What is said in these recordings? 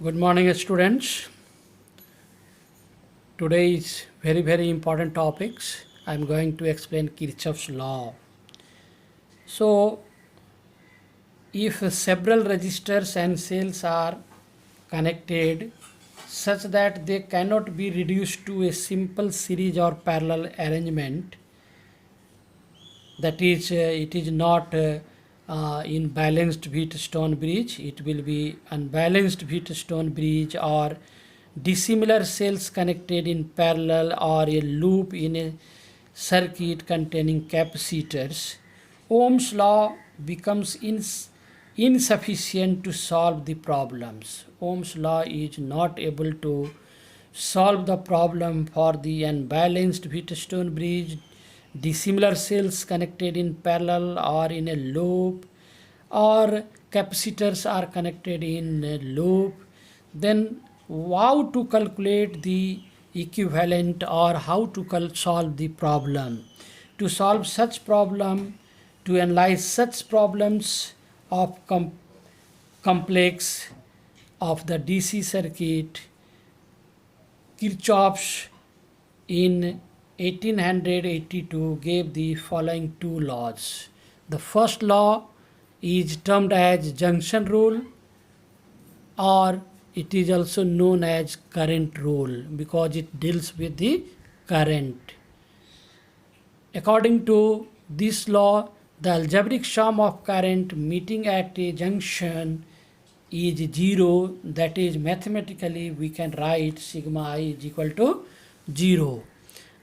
Good morning, students. Today is very important topics. I am going to explain Kirchhoff's law. So, if several resistors and cells are connected such that they cannot be reduced to a simple series or parallel arrangement, that is, it is not in balanced Wheatstone bridge, it will be unbalanced Wheatstone bridge or dissimilar cells connected in parallel or a loop in a circuit containing capacitors. Ohm's law becomes insufficient to solve the problems. Ohm's law is not able to solve the problem for the unbalanced Wheatstone bridge, dissimilar cells connected in parallel or in a loop, or capacitors are connected in a loop. Then how to calculate the equivalent or how to solve the problem. To solve such problem, to analyze such problems of complex of the DC circuit, Kirchhoff in 1882 gave the following two laws. The first law is termed as junction rule, or it is also known as current rule because it deals with the current. According to this law, the algebraic sum of current meeting at a junction is zero. That is, mathematically we can write sigma I is equal to 0.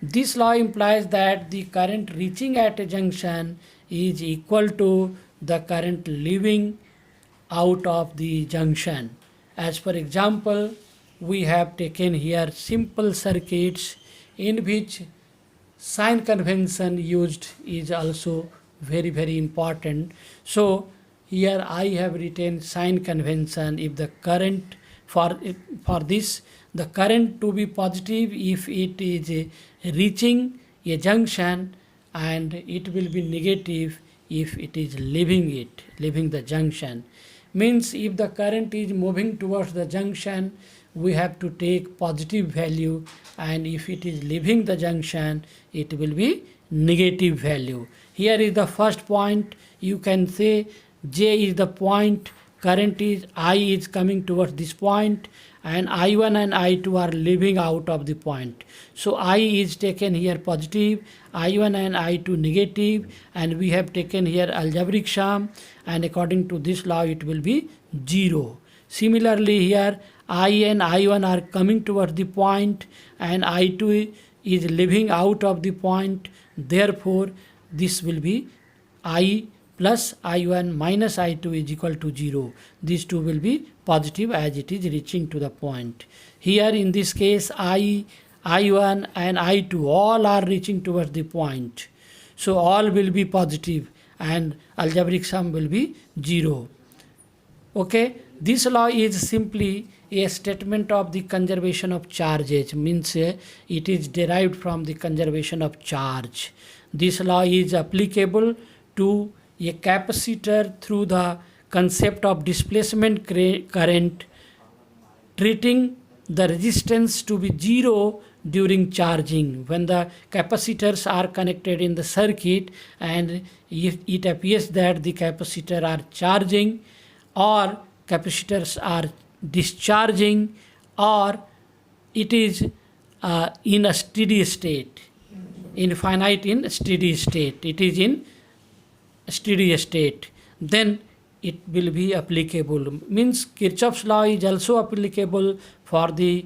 This law implies that the current reaching at a junction is equal to the current leaving out of the junction. As for example, we have taken here simple circuits in which sign convention used is also very important. So here I have written sign convention. If the current for this, the current to be positive if it is reaching a junction, and it will be negative if it is leaving the junction. Means if the current is moving towards the junction, we have to take positive value, and if it is leaving the junction, it will be negative value. Here is the first point. You can say J is the point, current is I is coming towards this point, and I1 and I2 are leaving out of the point. So I is taken here positive, I1 and I2 negative, and we have taken here algebraic sum, and according to this law it will be 0. Similarly here I and I1 are coming towards the point and I2 is leaving out of the point. Therefore this will be I plus I1 minus I2 is equal to 0. These two will be positive as it is reaching to the point. Here in this case I1 and I2 all are reaching towards the point. So all will be positive and algebraic sum will be 0. Okay, this law is simply a statement of the conservation of charges, means it is derived from the conservation of charge. This law is applicable to a capacitor through the concept of displacement current, treating the resistance to be 0 during charging. When the capacitors are connected in the circuit and if it appears that the capacitor are charging or capacitors are discharging, or it is in a steady state, infinite in steady state, it is in steady state, then it will be applicable. Means Kirchhoff's law is also applicable for the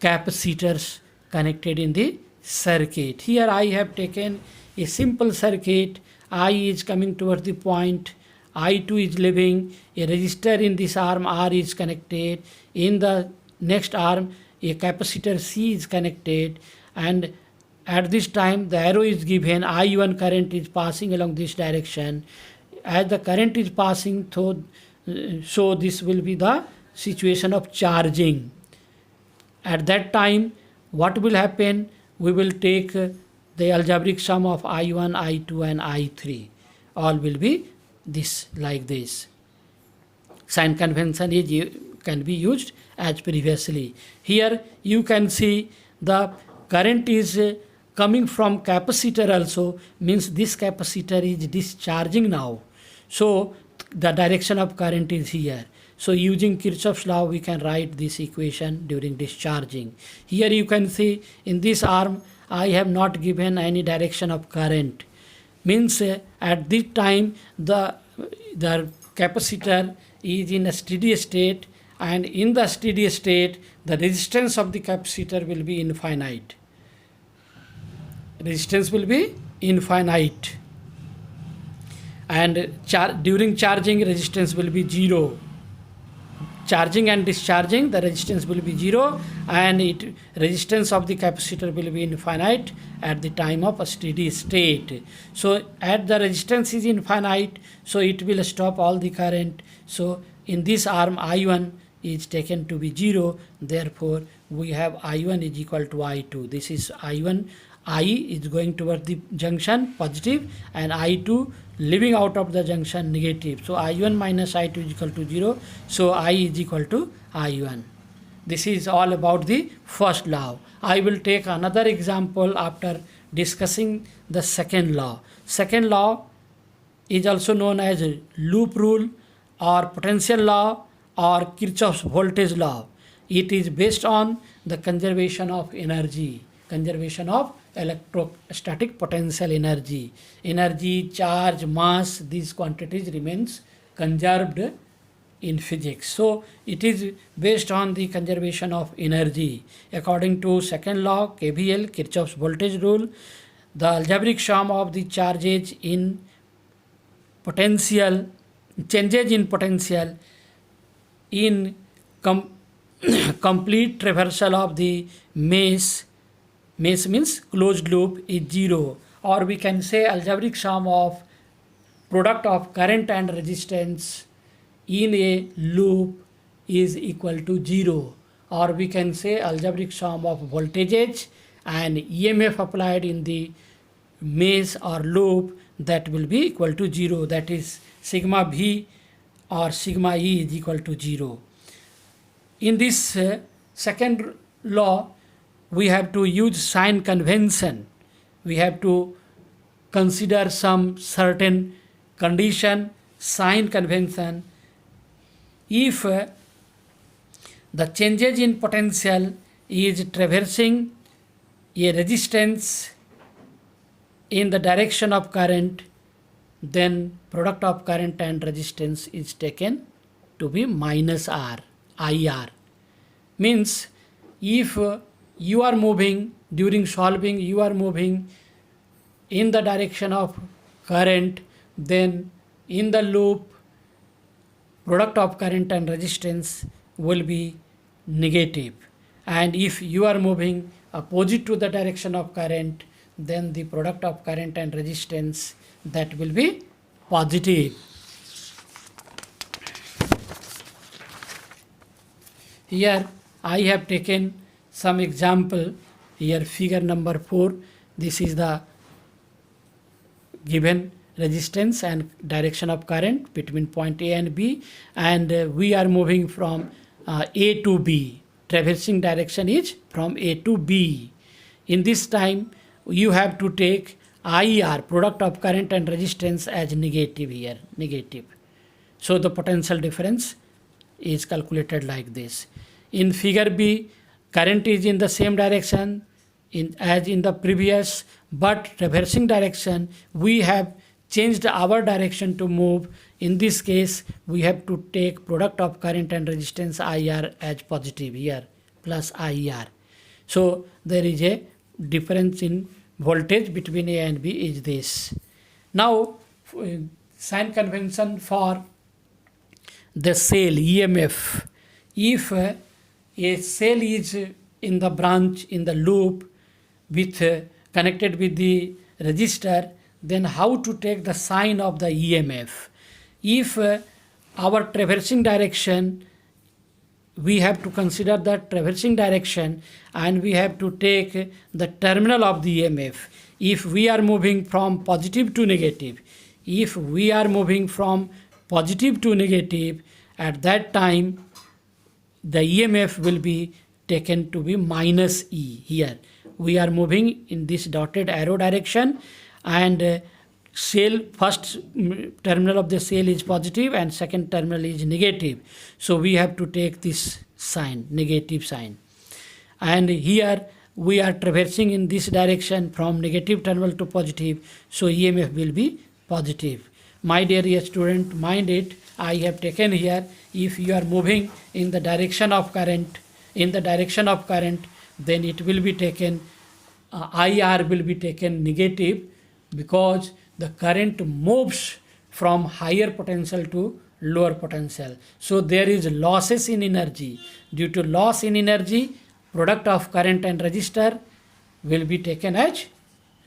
capacitors connected in the circuit. Here I have taken a simple circuit. I is coming towards the point, I2 is leaving, a resistor in this arm R is connected, in the next arm a capacitor C is connected, and at this time the arrow is given, I1 current is passing along this direction. As the current is passing through, so this will be the situation of charging. At that time what will happen? We will take the algebraic sum of I1, I2 and I3. All will be this like this. Sign convention is can be used as previously. Here you can see the current is coming from capacitor also, means this capacitor is discharging now. So the direction of current is here. So using Kirchhoff's law, we can write this equation during discharging. Here you can see in this arm, I have not given any direction of current. Means at this time, the capacitor is in a steady state, and in the steady state, the resistance of the capacitor will be infinite. Resistance will be infinite. And during charging, resistance will be 0. Charging and discharging, the resistance will be 0, and resistance of the capacitor will be infinite at the time of a steady state. So at the resistance is infinite, so it will stop all the current. So in this arm, I1 is taken to be 0. Therefore, we have I1 is equal to I2. This is I1. I is going toward the junction positive, and I2 leaving out of the junction negative. So I1 minus I2 is equal to 0. So I is equal to I1. This is all about the first law. I will take another example after discussing the second law. Second law is also known as loop rule or potential law or Kirchhoff's voltage law. It is based on the conservation of energy, conservation of electrostatic potential energy. Energy, charge, mass, these quantities remains conserved in physics. So it is based on the conservation of energy. According to second law, KVL, Kirchhoff's voltage rule, the algebraic sum of the charges in potential, changes in potential in complete traversal of the mesh means closed loop is 0, or we can say algebraic sum of product of current and resistance in a loop is equal to 0, or we can say algebraic sum of voltages and EMF applied in the mesh or loop, that will be equal to 0, that is sigma V or sigma E is equal to 0. In this second law, we have to use sign convention. We have to consider some certain condition, sign convention. If the changes in potential is traversing a resistance in the direction of current, then product of current and resistance is taken to be minus R, IR. Means if you are moving, during solving you are moving in the direction of current, then in the loop product of current and resistance will be negative, and if you are moving opposite to the direction of current, then the product of current and resistance, that will be positive. Here I have taken some example. Here figure number 4, this is the given resistance and direction of current between point A and B, and we are moving from A to B. Traversing direction is from A to B. In this time you have to take IR, product of current and resistance, as negative here, negative. So the potential difference is calculated like this. In figure B, current is in the same direction as in the previous, but traversing direction, we have changed our direction to move. In this case, we have to take product of current and resistance IR as positive here, plus IR. So there is a difference in voltage between A and B is this. Now sign convention for the cell EMF. If a cell is in the branch, in the loop with connected with the resistor, then how to take the sign of the EMF? If our traversing direction, we have to consider that traversing direction, and we have to take the terminal of the EMF. If we are moving from positive to negative, if we are moving from positive to negative, at that time the EMF will be taken to be minus E here. We are moving in this dotted arrow direction, and cell first terminal of the cell is positive and second terminal is negative. So we have to take this sign, negative sign. And here we are traversing in this direction from negative terminal to positive, so EMF will be positive. My dear student, mind it, I have taken here, if you are moving in the direction of current, then it will be taken, IR will be taken negative, because the current moves from higher potential to lower potential. So there is losses in energy. Due to loss in energy, product of current and resistor will be taken as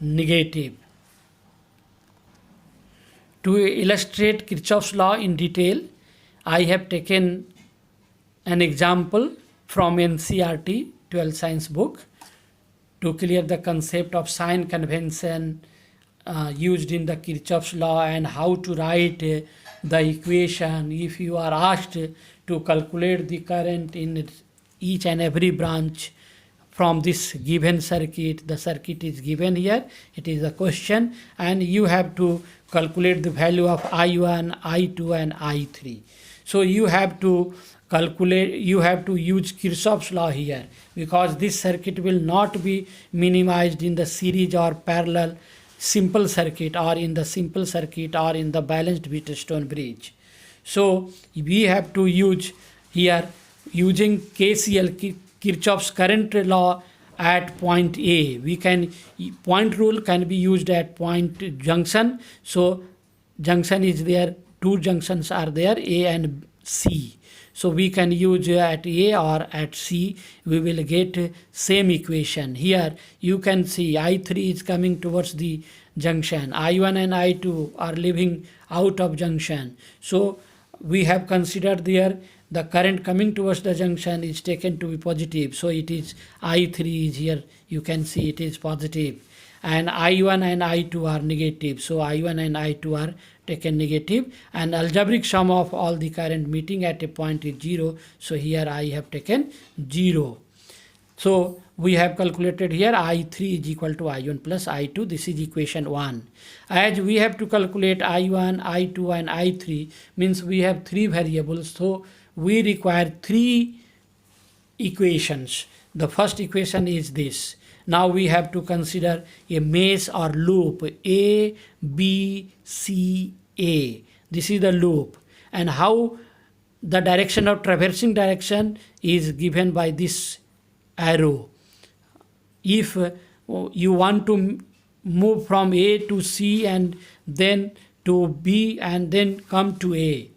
negative. To illustrate Kirchhoff's law in detail, I have taken an example from NCERT 12th science book to clear the concept of sign convention used in the Kirchhoff's law and how to write the equation if you are asked to calculate the current in each and every branch from this given circuit. The circuit is given here, it is a question, and you have to calculate the value of I1, I2 and I3. So you have to calculate, you have to use Kirchhoff's law here, because this circuit will not be minimized in the series or parallel simple circuit, or in the simple circuit, or in the balanced Wheatstone bridge. So we have to use here, using KCL, Kirchhoff's current law, at point A. We can, point rule can be used at point junction. So junction is there, two junctions are there, A and C. So we can use at A or at C, we will get same equation. Here you can see I3 is coming towards the junction, I1 and I2 are leaving out of junction. So we have considered there the current coming towards the junction is taken to be positive. So it is I3 is here, you can see it is positive, and I1 and I2 are negative. So I1 and I2 are taken negative, and algebraic sum of all the current meeting at a point is 0. So here I have taken 0. So we have calculated here I3 is equal to I1 plus I2. This is equation 1. As we have to calculate I1, I2 and I3, means we have three variables. So we require three equations. The first equation is this. Now we have to consider a mesh or loop, A, B, C, A. This is the loop, and how the direction of traversing direction is given by this arrow. If you want to move from A to C and then to B and then come to A,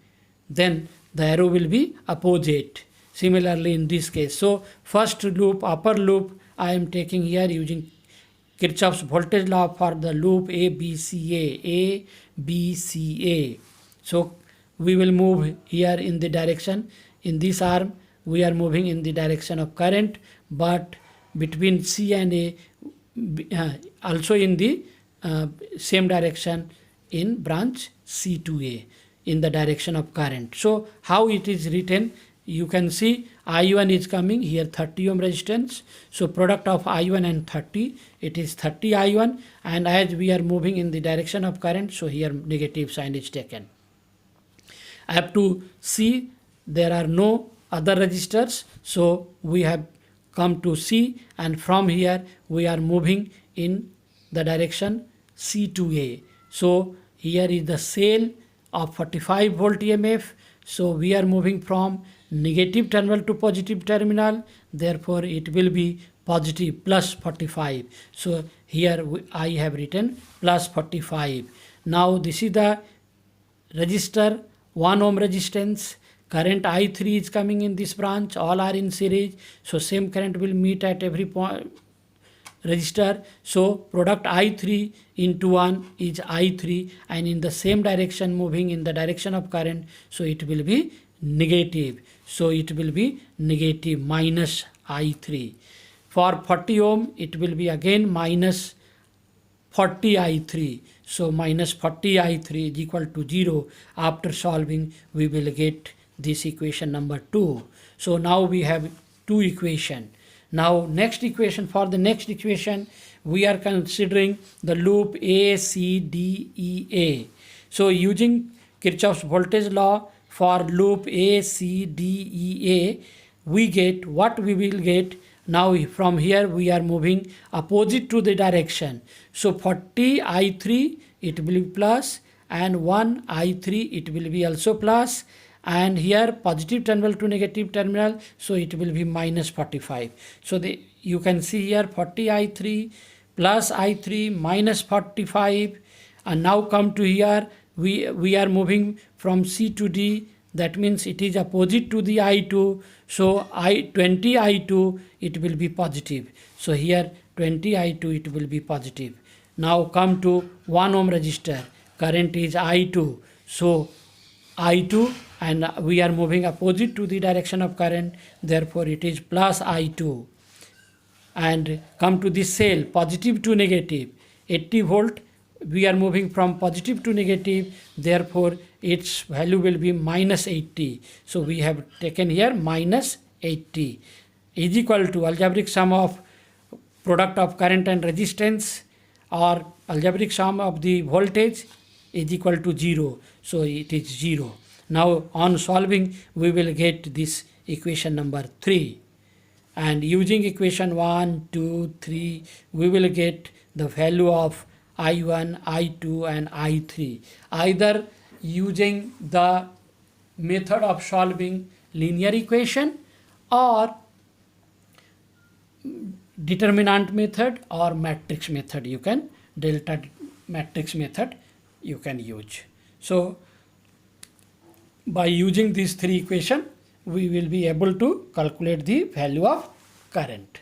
then the arrow will be opposite. Similarly in this case. So first loop, upper loop, I am taking here using Kirchhoff's voltage law for the loop A, B, C, A, B, C, A. So we will move here in the direction, in this arm we are moving in the direction of current, but between C and A also in the same direction in branch C to A, in the direction of current. So how it is written, you can see I1 is coming here, 30 ohm resistance. So product of I1 and 30, it is 30 I1, and as we are moving in the direction of current, so here negative sign is taken. I have to see there are no other resistors, so we have come to C, and from here we are moving in the direction C to A. So here is the cell of 45 volt EMF. So we are moving from negative terminal to positive terminal, therefore it will be positive plus 45. So here I have written plus 45. Now this is the resistor, 1 ohm resistance. Current I3 is coming in this branch, all are in series, so same current will meet at every point resistor. So product I3 into 1 is I3, and in the same direction moving in the direction of current, so it will be negative. So it will be negative minus I3. For 40 ohm it will be again minus 40 I3. So minus 40 I3 is equal to 0. After solving we will get this equation number 2. So now we have two equation. Now next equation, for the next equation we are considering the loop A, C, D, E, A. So using Kirchhoff's voltage law for loop A, C, D, E, A, we get what we will get. Now from here we are moving opposite to the direction. So 40 I3 it will be plus, and 1 I3 it will be also plus, and here positive terminal to negative terminal, so it will be minus 45. So you can see here 40 I3 plus I3 minus 45. And now come to here, we are moving from C to D, that means it is opposite to the I2, so 20 I2 it will be positive. So here 20 I2 it will be positive. Now come to 1 ohm resistor, current is I2, so I2, and we are moving opposite to the direction of current, therefore it is plus I2. And come to the cell, positive to negative, 80 volt, we are moving from positive to negative, therefore its value will be minus 80. So we have taken here minus 80 is equal to algebraic sum of product of current and resistance, or algebraic sum of the voltage is equal to 0. So it is 0. Now on solving we will get this equation number 3. And using equation 1, 2, 3, we will get the value of I1, I2 and I3. Either using the method of solving linear equation, or determinant method, or matrix method. You can delta matrix method you can use. So by using these three equations we will be able to calculate the value of current.